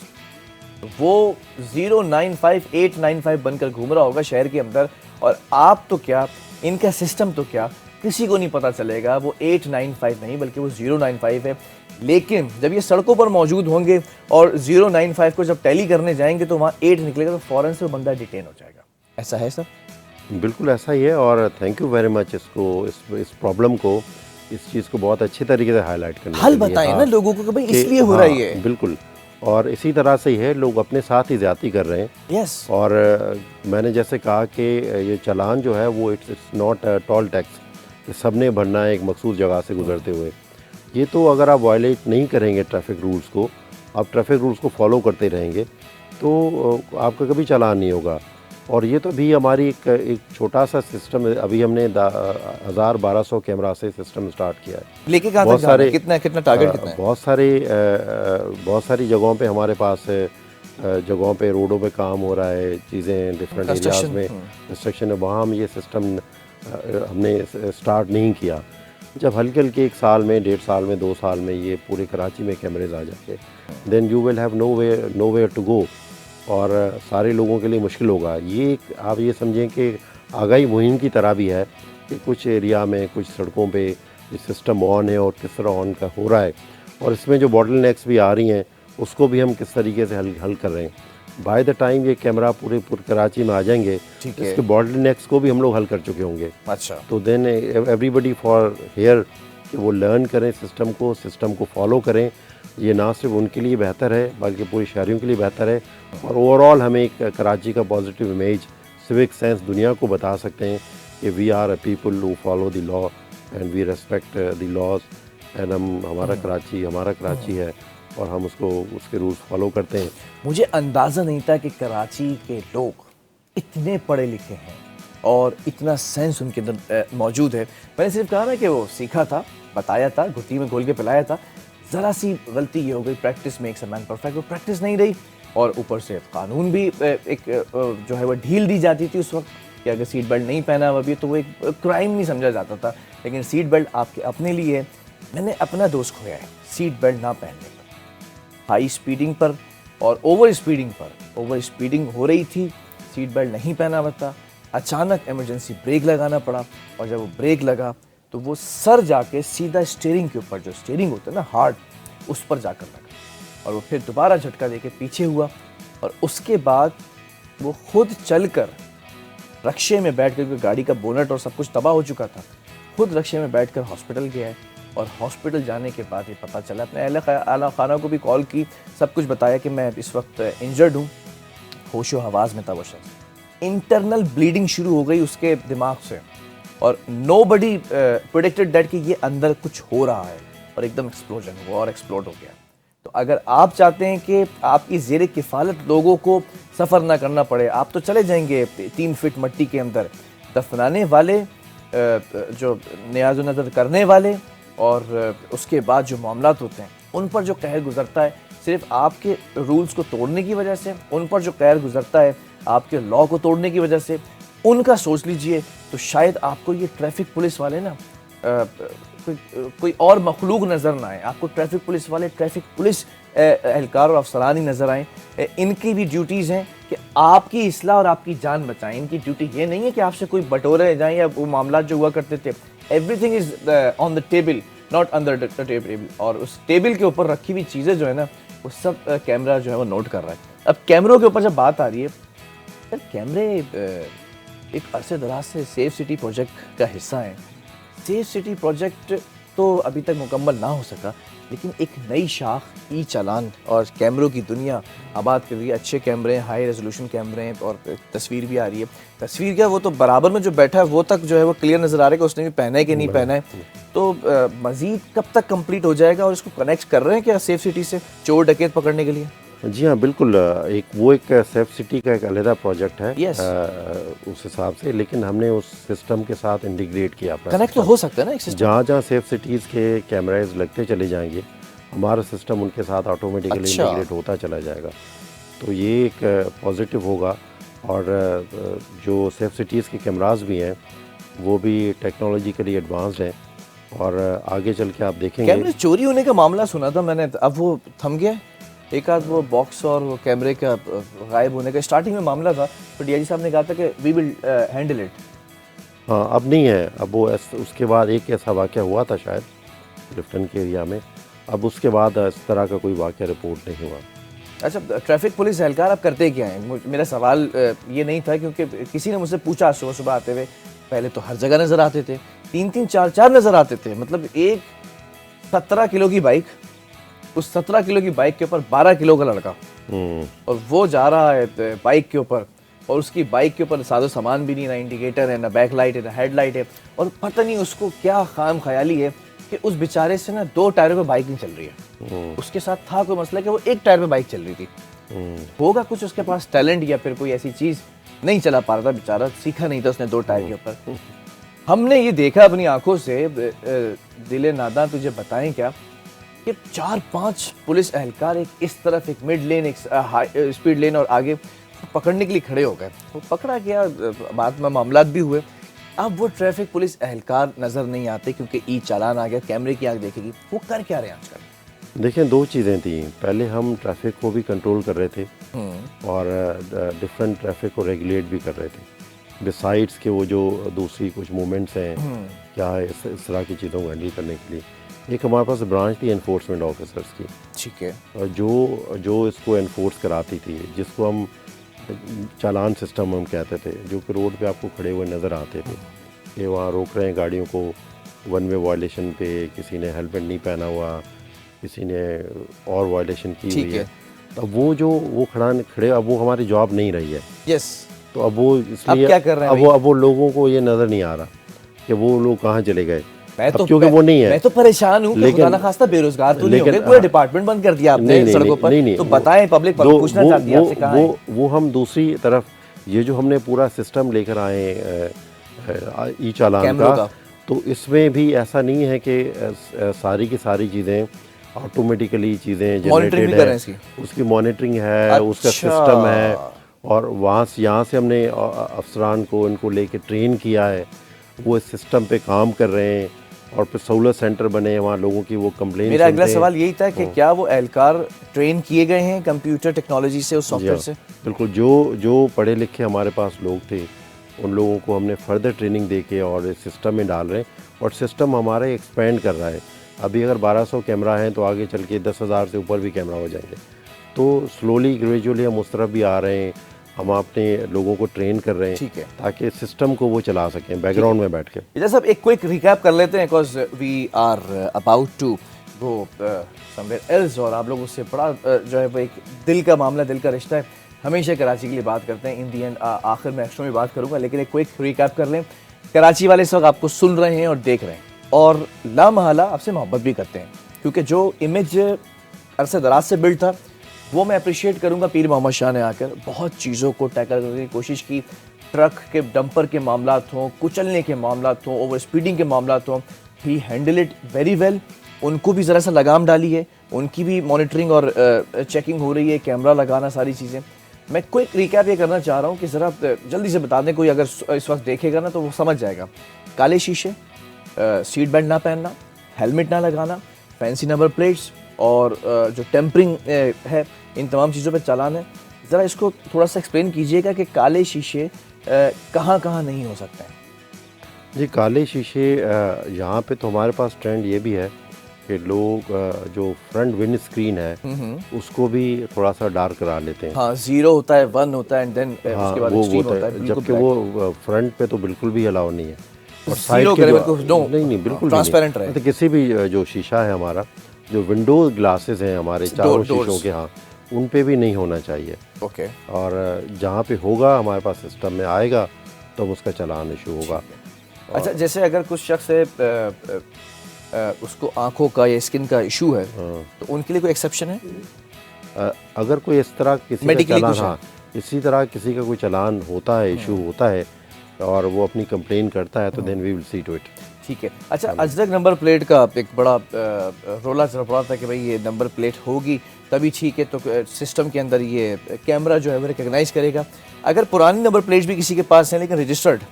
वो 095895 बनकर घूम रहा होगा शहर के अंदर, और आप तो क्या, इनका सिस्टम तो क्या, किसी को नहीं पता चलेगा वो 895 नहीं बल्कि वो 095 है। लेकिन जब ये सड़कों पर मौजूद होंगे और 095 को जब टैली करने जाएंगे तो वहाँ 8 निकलेगा, तो फौरन से वो बंदा डिटेन हो जाएगा। ऐसा है सर? बिल्कुल ऐसा ही है, और थैंक यू वेरी मच इसको, इस प्रॉब्लम को, इस चीज़ को बहुत अच्छी तरीके से हाईलाइट करने हल बताएं ना लोगों को कि भाई इसलिए हो रहा है। बिल्कुल, और इसी तरह से ही है, लोग अपने साथ ही ज्यादती कर रहे हैं। यस। और मैंने जैसे कहा कि ये चालान जो है वो इट्स नॉट टोल टैक्स कि सब ने भरना है एक मखसूस जगह से गुजरते हुए। ये तो अगर आप वायलेट नहीं करेंगे ट्रैफिक रूल्स को, आप ट्रैफिक रूल्स को फॉलो करते रहेंगे तो आपका कभी चालान नहीं होगा। और ये तो भी हमारी एक छोटा सा सिस्टम है। अभी हमने 1200 कैमरा से सिस्टम स्टार्ट किया है। लेके कहाँ तक जाना है? कितना टारगेट कितना है? बहुत सारी जगहों पे हमारे पास जगहों पे, रोडों पे काम हो रहा है, चीज़ें डिफरेंट एरियाज में कंस्ट्रक्शन है, वहाँ हम ये सिस्टम हमने स्टार्ट नहीं किया। जब हल्के हल्के 1 साल में, 1.5 साल में, 2 साल में ये पूरे कराची में कैमरेज आ जाएंगे, then you will have nowhere to go, और सारे लोगों के लिए मुश्किल होगा। ये आप ये समझें कि आगाही मुहिम की तरह भी है कि कुछ एरिया में, कुछ सड़कों पे ये सिस्टम ऑन है और किस तरह ऑन का हो रहा है, और इसमें जो बॉटलनेक्स भी आ रही हैं उसको भी हम किस तरीके से हल कर रहे हैं। बाय द टाइम ये कैमरा पूरे कराची में आ जाएंगे, इसके बॉटलनेक्स को भी हम लोग हल कर चुके होंगे। अच्छा। तो देन एवरीबडी फॉर हेयर कि वो लर्न करें सिस्टम को फॉलो करें। ये ना सिर्फ उनके लिए बेहतर है बल्कि पूरे शहरियों के लिए बेहतर है, और ओवरऑल हमें एक कराची का पॉजिटिव इमेज, सिविक सेंस दुनिया को बता सकते हैं कि we are a people who follow the law and we respect the laws, and हमारा कराची है और हम उसके रूल्स फॉलो करते हैं। मुझे अंदाज़ा नहीं था कि कराची के लोग इतने पढ़े लिखे हैं और इतना सेंस उनके अंदर मौजूद है। मैंने सिर्फ कहा ना कि वो सीखा था, बताया था, घुट्टी में घोल के पिलाया था। ज़रा सी गलती ये हो गई, practice makes a man perfect, वो प्रैक्टिस नहीं रही, और ऊपर से कानून भी एक जो है वो ढील दी जाती थी उस वक्त कि अगर सीट बेल्ट नहीं पहना हुआ भी तो वो एक क्राइम नहीं समझा जाता था। लेकिन सीट बेल्ट आपके अपने लिए है। मैंने अपना दोस्त खोया है सीट बेल्ट ना पहनने पर, हाई स्पीडिंग पर और ओवर स्पीडिंग हो रही थी, सीट बेल्ट नहीं पहना हुआ था, अचानक इमरजेंसी ब्रेक लगाना पड़ा, और जब वो ब्रेक लगा तो वो सर जाके सीधा स्टीयरिंग के ऊपर, जो स्टीयरिंग होता है ना हार्ड, उस पर जाकर लगा, और वो फिर दोबारा झटका देके पीछे हुआ, और उसके बाद वो खुद चलकर रक्शे में बैठ कर, गाड़ी का बोनट और सब कुछ तबाह हो चुका था, खुद रक्शे में बैठकर हॉस्पिटल गया है। और हॉस्पिटल जाने के बाद ये पता चला, अपने आला खाना को भी कॉल की, सब कुछ बताया कि मैं इस वक्त इंजर्ड हूँ, होशो हवास में था वो शख्स। इंटरनल ब्लीडिंग शुरू हो गई उसके दिमाग से, और नोबडी प्रेडिक्टेड दैट कि ये अंदर कुछ हो रहा है, और एकदम एक्सप्लोजन हुआ और एक्सप्लोड हो गया। तो अगर आप चाहते हैं कि आपकी ज़ेरे किफ़ालत लोगों को सफ़र ना करना पड़े, आप तो चले जाएंगे 3 फीट मिट्टी के अंदर, दफनाने वाले, जो न्याज़ नज़र करने वाले, और उसके बाद जो मामलात होते हैं उन पर जो कहर गुजरता है सिर्फ आपके रूल्स को तोड़ने की वजह से, उन पर जो कहर गुजरता है आपके लॉ को तोड़ने की वजह से, उनका सोच लीजिए तो शायद आपको ये ट्रैफिक पुलिस वाले ना कोई और मखलूक नज़र ना आए, आपको ट्रैफिक पुलिस वाले, ट्रैफिक पुलिस एहलकार और अफसरान ही नज़र आएँ। इनकी भी ड्यूटीज़ हैं कि आपकी इस्लाह और आपकी जान बचाएं। इनकी ड्यूटी ये नहीं है कि आपसे कोई बटोरे जाएं, या वो मामला जो हुआ करते थे, everything is on the table, not under the table, और उस टेबल के ऊपर रखी हुई चीज़ें जो है ना वो सब कैमरा जो है वो नोट कर रहा है। अब कैमरों के ऊपर जब बात आ रही है, सर कैमरे एक अरसे दराज से सेफ सिटी प्रोजेक्ट का हिस्सा हैं। सेफ सिटी प्रोजेक्ट तो अभी तक मुकम्मल ना हो सका, लेकिन एक नई शाख ई चालान और कैमरों की दुनिया आबाद कर रही है। अच्छे कैमरे हैं, हाई रेजोल्यूशन कैमरे हैं, और तस्वीर भी आ रही है। तस्वीर क्या, वो तो बराबर में जो बैठा है वो तक जो है वो क्लियर नज़र आ रहा है कि उसने भी पहना है कि नहीं पहना है। तो मज़ीद कब तक कंप्लीट हो जाएगा, और इसको कनेक्ट कर रहे हैं क्या सेफ सिटी से चोर डकैत पकड़ने के लिए? जी हाँ, बिल्कुल। एक सेफ सिटी का एक अलग प्रोजेक्ट है। उस हिसाब से, लेकिन हमने उस सिस्टम के साथ इंटीग्रेट किया। कनेक्ट तो हो सकता है ना एक सिस्टम। जहाँ सेफ सिटीज़ के कैमराज लगते चले जाएंगे, हमारा सिस्टम उनके साथ ऑटोमेटिकली इंटीग्रेट होता चला जाएगा। तो ये एक पॉजिटिव होगा। और जो सेफ सिटीज़ के कैमरास भी हैं वो भी टेक्नोलॉजिकली एडवांस्ड हैं, और आगे चल के आप देखेंगे। कैमरे चोरी होने का मामला सुना था मैंने, अब वो थम गया है। एक आध वो बॉक्स और वो कैमरे का गायब होने का स्टार्टिंग में मामला था, तो डीआईजी साहब ने कहा था कि वी विल हैंडल इट। हाँ, अब नहीं है। अब वो उसके बाद एक ऐसा वाक़या हुआ था शायद लिफ्टन के एरिया में, अब उसके बाद इस तरह का कोई वाक़या रिपोर्ट नहीं हुआ। अच्छा, ट्रैफिक पुलिस एहलकार आप करते क्या हैं? मेरा सवाल ये नहीं था, क्योंकि किसी ने मुझसे पूछा सुबह सुबह आते हुए, पहले तो हर जगह नज़र आते थे, 3-3 4-4 नज़र आते थे। मतलब एक 17 किलो की बाइक, उस 17 किलो की बाइक के ऊपर 12 किलो का लड़का, और वो जा रहा है बाइक के ऊपर, और उसकी बाइक के ऊपर सादो सामान भी नहीं, ना इंडिकेटर है, ना बैक लाइट है, ना हेड लाइट है, और पता नहीं उसको क्या खाम ख्याली है कि उस बेचारे से ना 2 टायरों पे बाइक नहीं चल रही है। उसके साथ था कोई मसला कि वो 1 टायर पे बाइक चल रही थी। होगा कुछ उसके पास टैलेंट, या फिर कोई ऐसी चीज़ नहीं चला पा रहा था बेचारा, सीखा नहीं था उसने 2 टायर के ऊपर। हमने ये देखा अपनी आंखों से, दिले नादा तुझे बताएं क्या, कि 4-5 पुलिस एहलकार एक इस तरफ, एक मिड लेन, एक स्पीड लेन, और आगे पकड़ने के लिए खड़े हो गए। वो पकड़ा गया, बाद में मामलात भी हुए। अब वो ट्रैफिक पुलिस एहलकार नज़र नहीं आते क्योंकि ई चालान आ गया, कैमरे की आंख देखेगी। वो कर क्या रहे हैं आजकल? देखें, 2 चीज़ें थी। पहले हम ट्रैफिक को भी कंट्रोल कर रहे थे और डिफरेंट ट्रैफिक को रेगुलेट भी कर रहे थे, बिसाइड्स के वो जो दूसरी कुछ मूवमेंट्स हैं क्या है इस तरह की चीज़ों को हैंडल करने के लिए। एक हमारे पास ब्रांच थी एनफोर्समेंट ऑफिसर्स की, ठीक है, और जो इसको एनफोर्स कराती थी, जिसको हम चालान सिस्टम हम कहते थे, जो कि रोड पे आपको खड़े हुए नज़र आते थे कि वहाँ रोक रहे हैं गाड़ियों को वन वे वायलेशन पे, किसी ने हेलमेट नहीं पहना हुआ, किसी ने और वायलेशन की हुई है। तो वो खड़े, अब वो हमारी जॉब नहीं रही है। यस। तो अब वो इसलिए क्या कर रहे हैं? अब वो लोगों को ये नज़र नहीं आ रहा कि वो लोग कहाँ चले गए, क्योंकि वो नहीं है। मैं तो परेशान हूँ, खुदा ना खास्ता बेरोजगार तो नहीं हो गए, पूरा डिपार्टमेंट बंद कर दिया आपने सड़कों पर। तो बताएं, पब्लिक पूछना चाहती है आपसे, कहाँ है? वो हम दूसरी तरफ ये जो हमने पूरा सिस्टम लेकर आए ई चालान का, तो इसमें भी ऐसा नहीं है कि सारी की सारी चीज़ें ऑटोमेटिकली चीज़ें जनरेटेड है, उसकी मॉनिटरिंग है, अच्छा। उसका सिस्टम है, और यहाँ से हमने अफसरान को इनको लेके ट्रेन किया है, वो इस सिस्टम पे काम कर रहे हैं, और फिर सहूलत सेंटर बने हैं वहाँ लोगों की वो कंप्लेंट। मेरा अगला सवाल यही था कि क्या वो एहलकार ट्रेन किए गए हैं कंप्यूटर टेक्नोलॉजी से, उस सॉफ्टवेयर से? बिल्कुल, जो पढ़े लिखे हमारे पास लोग थे उन लोगों को हमने फर्दर ट्रेनिंग दे के और इस सिस्टम में डाल रहे हैं, और सिस्टम हमारा एक्सपेंड कर रहा है। अभी अगर 1200 कैमरा हैं तो आगे चल के 10,000 से ऊपर भी कैमरा हो जाएंगे। तो स्लोली ग्रेजुअली हम उस तरफ भी आ रहे हैं, हम अपने लोगों को ट्रेन कर रहे हैं, ठीक है, ताकि सिस्टम को वो चला सकें बैकग्राउंड में बैठ के। इधर सब एक क्विक रिकैप कर लेते हैं, because we are about to go somewhere else, और आप लोगों से बड़ा जो है वो एक दिल का मामला, दिल का रिश्ता है। हमेशा कराची के लिए बात करते हैं, इन दी एंड आखिर में एक्स्ट्रा में बात करूंगा, लेकिन एक क्विक रिकैप कर लें। कराची वाले इस वक्त आपको सुन रहे हैं और देख रहे हैं, और लामहला आपसे मोहब्बत भी करते हैं, क्योंकि जो इमेज अरसे दराज से बिल्ड था वो मैं अप्रिशिएट करूंगा। पीर मोहम्मद शाह ने आकर बहुत चीज़ों को टैकल करने की कोशिश की, ट्रक के डंपर के मामलात हों, कुचलने के मामलात हों, ओवर स्पीडिंग के मामलात हों, ही हैंडल इट वेरी वेल। उनको भी ज़रा सा लगाम डाली है, उनकी भी मॉनिटरिंग और चेकिंग हो रही है, कैमरा लगाना, सारी चीज़ें। मैं क्विक रिकैप ये करना चाह रहा हूँ कि ज़रा जल्दी से बता दें, कोई अगर इस वक्त देखेगा ना तो वो समझ जाएगा। काले शीशे, सीट बेल्ट ना पहनना, हेलमेट ना लगाना, फैंसी नंबर प्लेट्स, और जो टेम्परिंग है, इन तमाम चीज़ों पे चालान है। ज़रा इसको थोड़ा सा एक्सप्लेन कीजिएगा कि काले शीशे कहाँ कहाँ नहीं हो सकते हैं? जी, काले शीशे यहाँ पे तो हमारे पास ट्रेंड ये भी है कि लोग जो फ्रंट विंड स्क्रीन है उसको भी थोड़ा सा डार्क करा लेते हैं। हाँ, 0 होता है, 1 होता है, एंड देन उसके बाद एक्सट्रीम होता है, जबकि वो फ्रंट पे तो बिल्कुल भी अलाउ नहीं है। और साइड के नहीं बिल्कुल ट्रांसपेरेंट रहे। तो किसी भी जो शीशा है हमारा, जो विंडो ग्लासेस हैं हमारे चारों शीशों के, हाँ, उन पे भी नहीं होना चाहिए। ओके। और जहाँ पे होगा हमारे पास सिस्टम में आएगा तो उसका चालान इशू होगा। अच्छा, जैसे अगर कुछ शख्स है उसको आंखों का या स्किन का इशू है, तो उनके लिए कोई एक्सेप्शन है? अगर कोई इस तरह किसी का चालान, हाँ, इसी तरह किसी का कोई चालान होता है, इशू होता है, और वो अपनी कंप्लेन करता है, तो then we will see to it. ठीक है। अच्छा, अजरक नंबर प्लेट का एक बड़ा रोला चल पड़ा था कि भाई ये नंबर प्लेट होगी तभी ठीक है, तो सिस्टम के अंदर ये कैमरा जो है वो रिकग्नाइज करेगा। अगर पुरानी नंबर प्लेट भी किसी के पास है लेकिन रजिस्टर्ड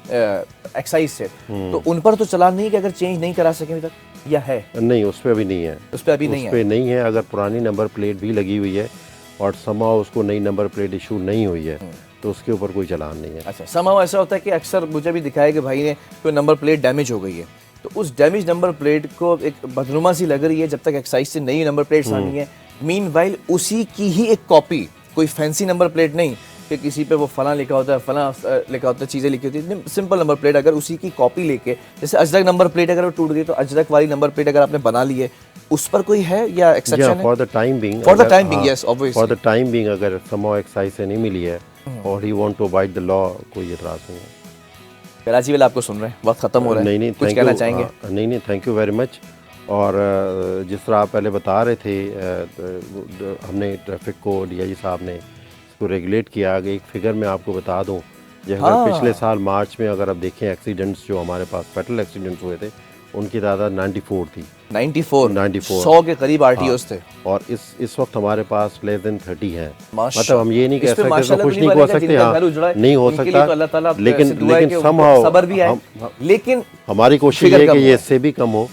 एक्साइज से, तो उन पर तो चलान नहीं है कि अगर चेंज नहीं करा सके अभी तक, या है? नहीं, उस पर अभी नहीं है। उस पर अभी नहीं है। उस पर नहीं है। अगर पुरानी नंबर प्लेट भी लगी हुई है और समाव उसको नई नंबर प्लेट इशू नहीं हुई है तो उसके ऊपर कोई चलान नहीं है। अच्छा, समाव ऐसा होता है कि अक्सर मुझे भी दिखाया कि भाई ने कोई नंबर प्लेट डैमेज हो गई है, तो उस डैमेज नंबर प्लेट को एक बदनुमा सी लग रही है जब तक एक्साइज से नई नंबर प्लेट्स आनी है। मीनवाइल उसी की ही एक कॉपी, कोई फैंसी नंबर प्लेट नहीं कि किसी पे वो फला लिखा होता है, फला लिखा होता है, चीज़ें लिखी होती है, सिंपल नंबर प्लेट अगर उसी की कॉपी लेके, जैसे अजरक नंबर प्लेट अगर वो टूट गई तो अजरक वाली नंबर प्लेट अगर आपने बना ली है, उस पर कोई है या एक्सेप्शन है? For the time being, for the time being, yes obviously, for the time being अगर समाव एक्साइज से नहीं मिली है और he want to abide the law, कोई एतराज़ नहीं है। कराची वाले आपको सुन रहे हैं, वक्त खत्म हो रहा है, नहीं, कुछ कहना चाहेंगे? नहीं, थैंक यू वेरी मच। और जिस तरह आप पहले बता रहे थे, हमने ट्रैफिक को डीआईजी साहब ने इसको रेगुलेट किया। आगे एक फिगर मैं आपको बता दूं, जैसे पिछले साल मार्च में अगर आप देखें एक्सीडेंट्स जो हमारे पास फेटल एक्सीडेंट्स हुए थे उनकी तादाद 94 थी। 94 100 के करीब आरटीओस थे। और इस वक्त हमारे पास लेस देन 30 हैं। माशाल्लाह। मतलब हम ये नहीं कह सकते माशाल्लाह कुछ तो नहीं नहीं हो बनेगा, सकते, जिनका हाँ घर उजड़ा है, नहीं हो उनके लिए तो अल्लाह सकता, ताला लेकिन से दुआ है कि उनको somehow सब्र भी आए, लेकिन हमारी कोशिश फिगर ये कम कि ये हो। इससे भी कम हो,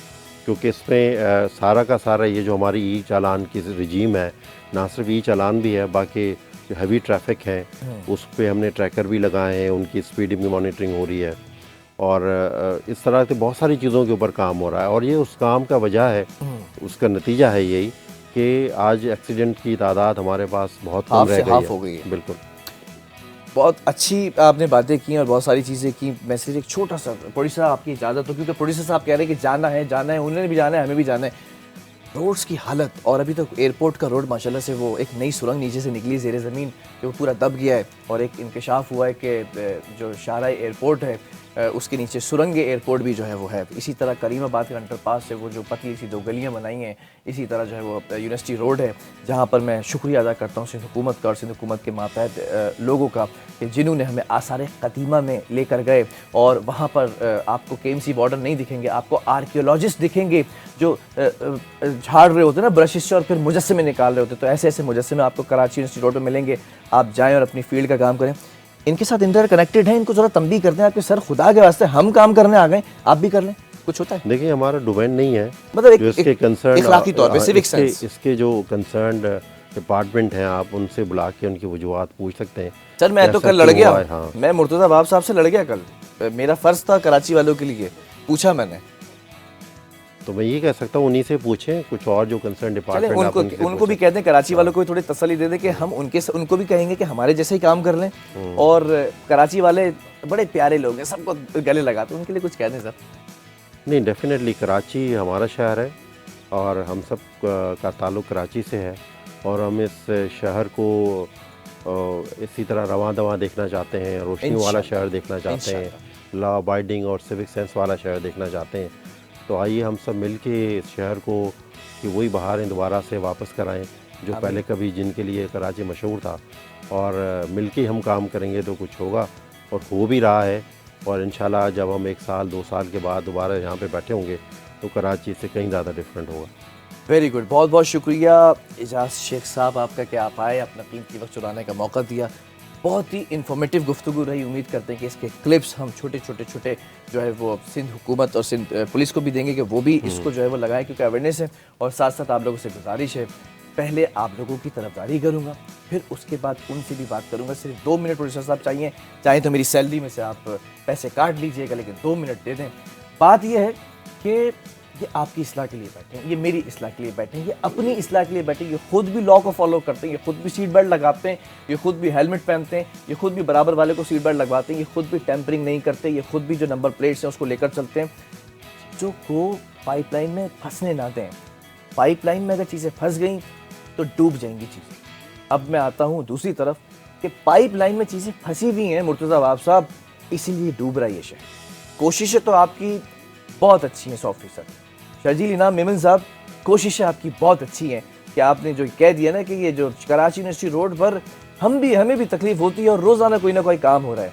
क्योंकि इसमें सारा का सारा ये जो हमारी ई चालान की रिजीम है, ना सिर्फ ई चालान भी है, बाकी जो हैवी ट्रैफिक है उस पर हमने ट्रैकर भी लगाए हैं, उनकी स्पीड भी मॉनिटरिंग हो रही है और इस तरह से बहुत सारी चीज़ों के ऊपर काम हो रहा है। और ये उस काम का वजह है, उसका नतीजा है यही कि आज एक्सीडेंट की तादाद हमारे पास बहुत कम रह गई हो गई है। बिल्कुल, बहुत अच्छी आपने बातें की और बहुत सारी चीज़ें की। मैं सिर्फ एक छोटा सा, प्रोड्यूसर आपकी इजाज़त हो, क्योंकि प्रोड्यूसर साहब कह रहे हैं कि जाना है, उन्होंने भी जाना है, हमें भी जाना है। रोड्स की हालत, और अभी तक एयरपोर्ट का रोड माशाल्लाह से वो एक नई सुरंग नीचे से निकली ज़ेरे ज़मीन जो पूरा दब गया है, और एक इंकशाफ हुआ है कि जो शाहराह एयरपोर्ट है उसके नीचे सुरंग एयरपोर्ट भी जो है वो है। इसी तरह करीमाबाद के अंडरपास से वो जो पतली सी 2 गलियाँ बनाई हैं, इसी तरह जो है वो यूनिवर्सिटी रोड है, जहाँ पर मैं शुक्रिया अदा करता हूँ सिंध हुकूमत का और सिंध हुकूमत के मातहत लोगों का कि जिन्होंने हमें आसार कदीमा में लेकर गए। और वहाँ पर आपको केएमसी बॉर्डर नहीं दिखेंगे, आपको आर्कियोलॉजिस्ट दिखेंगे जो झाड़ रहे होते हैं ना ब्रश से और फिर मुजस्समे निकाल रहे होते। तो ऐसे ऐसे मुजस्समे आपको कराची यूनिवर्सिटी रोड पर मिलेंगे। आप जाएँ और अपनी फील्ड का काम करें। इनके साथ इंटर कनेक्टेड है, इनको जरा तंबीह करते हैं आपके सर, खुदा के वास्ते हम काम करने आ गए, आप भी कर लें, कुछ होता है? देखिए हमारा डोमेन नहीं है, मतलब जो इसके कंसर्न इखलाकी तौर पे सिविक सेंस, इसके जो कंसर्न डिपार्टमेंट हैं आप उनसे बुला के उनकी वजूहात पूछ सकते हैं। सर मैं तो कल लड़ गया, हाँ। मैं मुर्तज़ा बाब साहब से लड़ गया कल, मेरा फ़र्ज़ था कराची वालों के लिए, पूछा मैंने। तो मैं ये कह सकता हूँ उन्हीं से पूछें, कुछ और जो कंसर्न डिपार्टमेंट उनको भी कहते हैं कराची वालों को थोड़ी तसल्ली दे दें कि हम उनको भी कहेंगे कि हमारे जैसे ही काम कर लें। और कराची वाले बड़े प्यारे लोग हैं, सबको गले लगाते हैं, उनके लिए कुछ कह दें सर। नहीं, डेफिनेटली कराची हमारा शहर है और हम सब का ताल्लुक़ कराची से है और हम इस शहर को इसी तरह रवां दवां देखना चाहते हैं, रोशनी वाला शहर देखना चाहते हैं, लॉ अबाइडिंग और सिविक सेंस वाला शहर देखना चाहते हैं। तो आइए हम सब मिल के इस शहर को कि वही बहारें दोबारा से वापस कराएं जो पहले कभी जिनके लिए कराची मशहूर था, और मिल के हम काम करेंगे तो कुछ होगा और हो भी रहा है। और इंशाल्लाह जब हम 1 साल 2 साल के बाद दोबारा यहाँ पे बैठे होंगे तो कराची से कहीं ज़्यादा डिफरेंट होगा। वेरी गुड, बहुत बहुत शुक्रिया एजाज शेख साहब आपका कि आप आए, अपना कीमती वक्त चुराने का मौका दिया। बहुत ही इन्फॉर्मेटिव गुफ्तगू रही। उम्मीद करते हैं कि इसके क्लिप्स हम छोटे जो है वो सिंध हुकूमत और सिंध पुलिस को भी देंगे कि वो भी इसको जो है वो लगाएं, क्योंकि अवेयरनेस है। और साथ साथ आप लोगों से गुजारिश है, पहले आप लोगों की तरफदारी करूँगा, फिर उसके बाद उनसे भी बात करूँगा। सिर्फ 2 मिनट प्रोड्यूसर साहब चाहिए, चाहे तो मेरी सैलरी में से आप पैसे काट लीजिएगा, लेकिन 2 मिनट दे दें। बात यह है कि ये आपकी इस्लाह के लिए बैठे हैं, ये मेरी इस्लाह के लिए बैठे हैं, ये अपनी इस्लाह के लिए बैठे हैं। ये खुद भी लॉ को फॉलो करते हैं, ये खुद भी सीट बेल्ट लगाते हैं, ये खुद भी हेलमेट पहनते हैं, ये खुद भी बराबर वाले को सीट बेल्ट लगवाते हैं, ये खुद भी टेम्परिंग नहीं करते, ये खुद भी जो नंबर प्लेट्स हैं उसको लेकर चलते हैं। जो को पाइपलाइन में फंसने ना दें। पाइपलाइन में अगर चीज़ें फंस गई तो डूब जाएंगी चीज़ें। अब मैं आता हूँ दूसरी तरफ कि पाइपलाइन में चीज़ें फंसी हुई हैं मुर्तज़ा बाब साहब, इसीलिए डूब रहा है ये शहर। कोशिशें तो आपकी बहुत अच्छी हैं 100%। शर्जील इनाम मेमन साहब, कोशिशें आपकी बहुत अच्छी हैं कि आपने जो कह दिया ना कि ये जो कराची यूनिवर्सिटी रोड पर हमें भी तकलीफ होती है और रोज़ाना कोई ना कोई काम हो रहा है।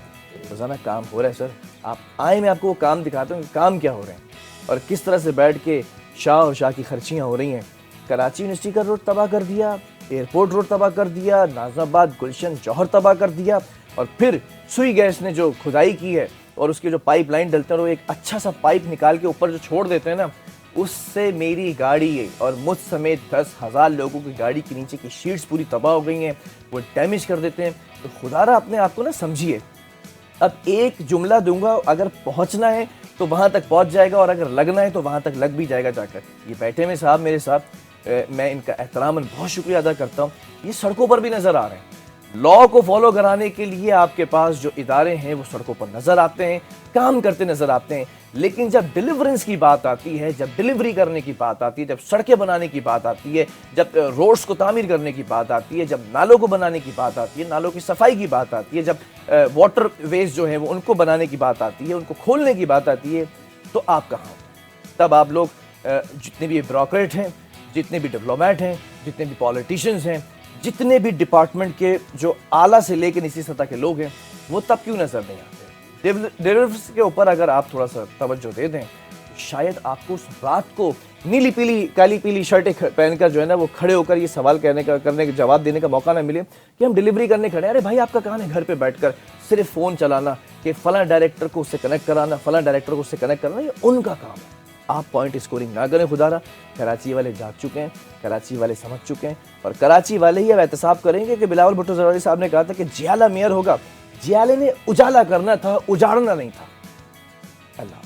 रोज़ाना काम हो रहा है सर, आप आए, मैं आपको वो काम दिखाता हूँ कि काम क्या हो रहे हैं। और किस तरह से बैठ के शाह और शाह की खर्चियाँ हो रही हैं। कराची यूनिवर्सिटी का रोड तबाह कर दिया, एयरपोर्ट रोड तबाह कर दिया, नाज़ाबाद गुलशन जौहर तबाह कर दिया, और फिर सुई गैस ने जो खुदाई की है और उसके जो पाइपलाइन डलते हैं वो एक अच्छा सा पाइप निकाल के ऊपर जो छोड़ देते हैं ना, उससे मेरी गाड़ी और मुझ समेत 10,000 लोगों की गाड़ी के नीचे की शीट्स पूरी तबाह हो गई हैं, वो डैमेज कर देते हैं। तो खुदारा अपने आप को ना समझिए। अब एक जुमला दूंगा, अगर पहुंचना है तो वहां तक पहुंच जाएगा और अगर लगना है तो वहां तक लग भी जाएगा जाकर। ये बैठे में साहब मेरे साथ, मैं इनका एहतरामन बहुत शुक्रिया अदा करता हूँ। ये सड़कों पर भी नज़र आ रहे हैं। लॉ को फॉलो कराने के लिए आपके पास जो इदारे हैं वो सड़कों पर नज़र आते हैं, काम करते नज़र आते हैं। लेकिन जब डिलीवरेंस की बात आती है, जब डिलीवरी करने की बात आती है, जब सड़कें बनाने की बात आती है, जब रोड्स को तामीर करने की बात आती है, जब नालों को बनाने की बात आती है, नालों की सफाई की बात आती है, जब वाटर वेज जो है वो उनको बनाने की बात आती है, उनको खोलने की बात आती है, तो आप कहाँ हो? तब आप लोग जितने भी ब्यूरोक्रेट हैं, जितने भी डिप्लोमेट हैं, जितने भी पॉलिटिशियंस हैं, जितने भी डिपार्टमेंट के जो आला से लेकर निचली सतह के लोग हैं, वो तब क्यों नजर नहीं आते? डिलीवरीज के ऊपर अगर आप थोड़ा सा तवज्जो दे दें, शायद आपको उस बात को नीली पीली काली पीली शर्टें पहनकर जो है ना वो खड़े होकर ये सवाल करने का जवाब देने का मौका ना मिले कि हम डिलीवरी करने खड़े हैं। अरे भाई, आपका काम है घर पे बैठकर सिर्फ फ़ोन चलाना, कि फलां डायरेक्टर को उससे कनेक्ट कराना, फलां डायरेक्टर को उससे कनेक्ट कराना, ये उनका काम है। आप पॉइंट स्कोरिंग ना करें खुदारा। कराची वाले जाग चुके हैं, कराची वाले समझ चुके हैं, और कराची वाले ही अब एहतसाब करेंगे कि बिलावल भुट्टो ज़रदारी साहब ने कहा था कि जियाला मेयर होगा। जियाले ने उजाला करना था, उजाड़ना नहीं था। अल्लाह।